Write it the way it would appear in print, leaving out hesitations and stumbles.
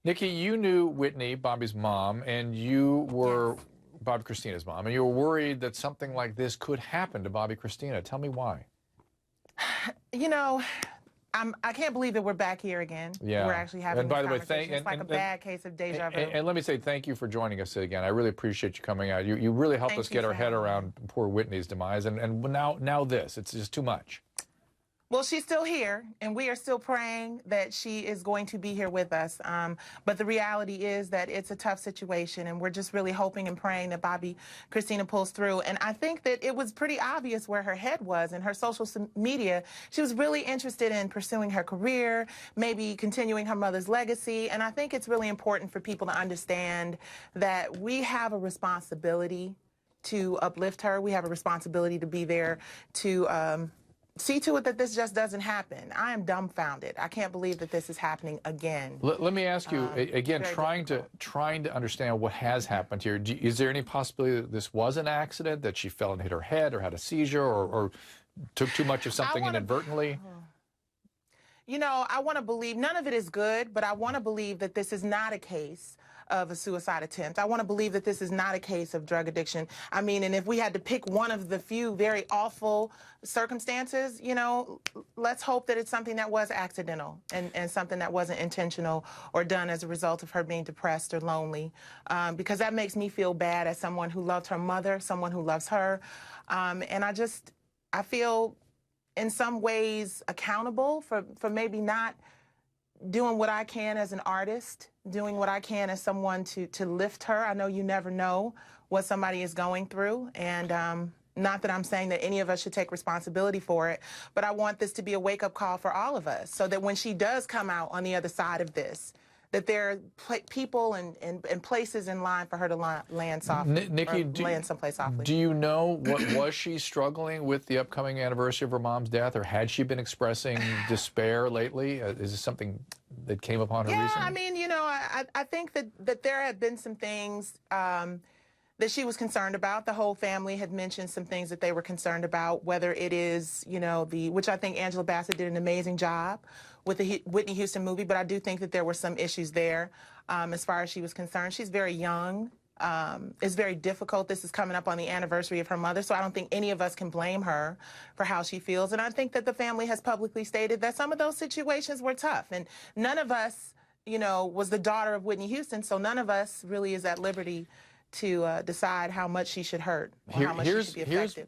Nikki, you knew Whitney, Bobby's mom, and you were Yes. Bobby Christina's mom, and you were worried that something like this could happen to Bobby Christina. Tell me why. You know, I can't believe that we're back here again. We're Yeah. actually And having this by the way, conversation. It's like a bad case of deja vu. and let me say thank you for joining us again. I really appreciate you coming out. You really helped us Thank you get our for head having me. around poor Whitney's demise, and now this. It's just too much. Well, she's still here, and we are still praying that she is going to be here with us. But the reality is that it's a tough situation, and we're just really hoping and praying that Bobby Christina pulls through. And I think that it was pretty obvious where her head was in her social media. She was really interested in pursuing her career, maybe continuing her mother's legacy. And I think it's really important for people to understand that we have a responsibility to uplift her. We have a responsibility to be there to see to it that this just doesn't happen. I am dumbfounded. I can't believe that this is happening again. Let me ask you again, trying to understand what has happened here. Is there any possibility that this was an accident, that she fell and hit her head, or had a seizure, or took too much of something inadvertently? You know, I want to believe, none of it is good, but I want to believe that this is not a case of a suicide attempt. I want to believe that this is not a case of drug addiction. I mean, and if we had to pick one of the few very awful circumstances, you know, let's hope that it's something that was accidental and something that wasn't intentional or done as a result of her being depressed or lonely, because that makes me feel bad as someone who loved her mother, someone who loves her. And I feel in some ways accountable for maybe not doing what I can as an artist, doing what I can as someone to lift her. I know you never know what somebody is going through, and not that I'm saying that any of us should take responsibility for it, but I want this to be a wake-up call for all of us, so that when she does come out on the other side of this, that there are people and places in line for her to land softly, Nikki, land someplace softly. Do you know was she struggling with the upcoming anniversary of her mom's death, or had she been expressing despair lately? Is this something that came upon her recently? Yeah, I mean, you know, I think that there had been some things that she was concerned about. The whole family had mentioned some things that they were concerned about, whether it is, you know, which I think Angela Bassett did an amazing job with the Whitney Houston movie, but I do think that there were some issues there as far as she was concerned. She's very young. It's very difficult. This is coming up on the anniversary of her mother, so I don't think any of us can blame her for how she feels. And I think that the family has publicly stated that some of those situations were tough. And none of us, you know, was the daughter of Whitney Houston, so none of us really is at liberty to decide how much she should hurt or how much she should be affected.